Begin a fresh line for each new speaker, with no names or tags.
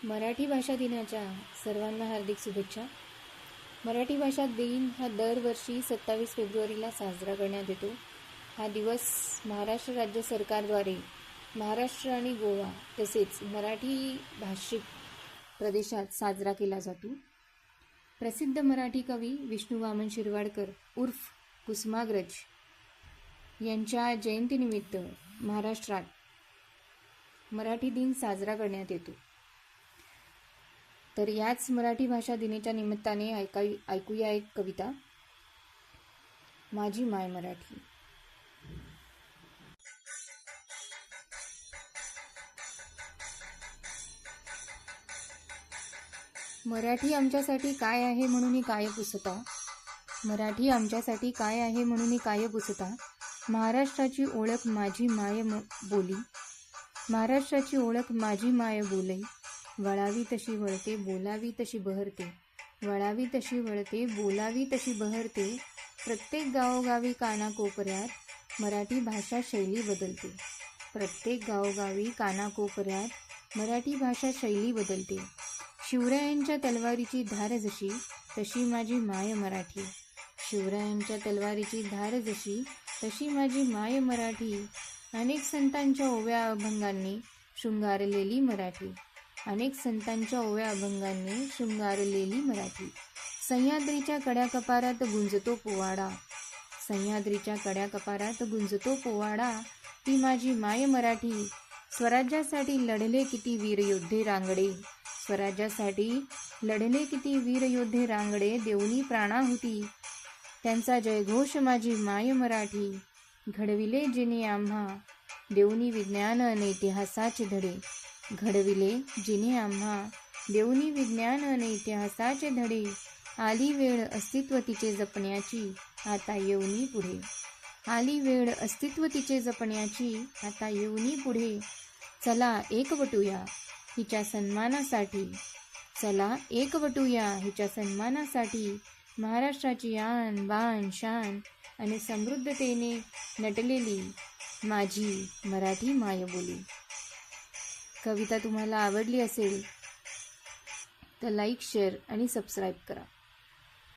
मराठी भाषा दिनाच्या सर्वांना हार्दिक शुभेच्छा. मराठी भाषा दिन हा दरवर्षी 27 फेब्रुवारीला साजरा करण्यात येतो. हा दिवस महाराष्ट्र राज्य सरकारद्वारे महाराष्ट्र आणि गोवा तसेच मराठी भाषिक प्रदेशात साजरा केला जातो. प्रसिद्ध मराठी कवी विष्णू वामन शिरवाडकर उर्फ कुसुमाग्रज यांच्या जयंतीनिमित्त महाराष्ट्रात मराठी दिन साजरा करण्यात येतो. तर याच मराठी भाषा दिनाच्या निमित्ताने ऐकूया एक कविता, माझी माय मराठी. मराठी आमच्यासाठी काय आहे म्हणून काय पुसता, मराठी आमच्यासाठी काय आहे म्हणून काय पुसता. महाराष्ट्राची ओळख माझी माय बोली, महाराष्ट्राची ओळख माझी माय बोले. वळावी तशी वळते बोलावी तशी बहरते, वळावी तशी वळते बोलावी तशी बहरते. प्रत्येक गावोगावी कानाकोपऱ्यात मराठी भाषा शैली बदलते, प्रत्येक गावोगावी कानाकोपऱ्यात मराठी भाषा शैली बदलते. शिवरायांच्या तलवारीची धार जशी तशी माझी माय मराठी, शिवरायांच्या तलवारीची धार जशी तशी माझी माय मराठी. अनेक संतांच्या ओव्या अभंगांनी शृंगारलेली मराठी, अनेक संतांच्या ओव्या अभंगांनी शृंगारलेली मराठी. सह्याद्रीच्या कड्याकपारात गुंजतो पोवाडा, सह्याद्रीच्या कड्याकपारात गुंजतो पोवाडा. ती माझी माय मराठी. स्वराज्यासाठी लढले किती वीर योद्धे रांगडे, स्वराज्यासाठी लढले किती वीर योद्धे रांगडे. देऊनी प्राणाहुती त्यांचा जयघोष माझी माय मराठी. घडविले जिने आम्हा देऊनी विज्ञान आणि इतिहासाचे धडे, घडविले जिने आम्हा देऊनी विज्ञान आणि इतिहासाचे धडे. आली वेळ अस्तित्व तिचे जपण्याची आता येऊनी पुढे, आली वेळ अस्तित्व तिचे जपण्याची आता येऊनी पुढे. चला एकवटूया हिच्या सन्मानासाठी, चला एकवटूया हिच्या सन्मानासाठी. महाराष्ट्राची आन बान शान आणि समृद्धतेने नटलेली माझी मराठी मायबोली. कविता तुम्हाला आवडली असेल तर लाईक, शेअर आणि सबस्क्राईब करा.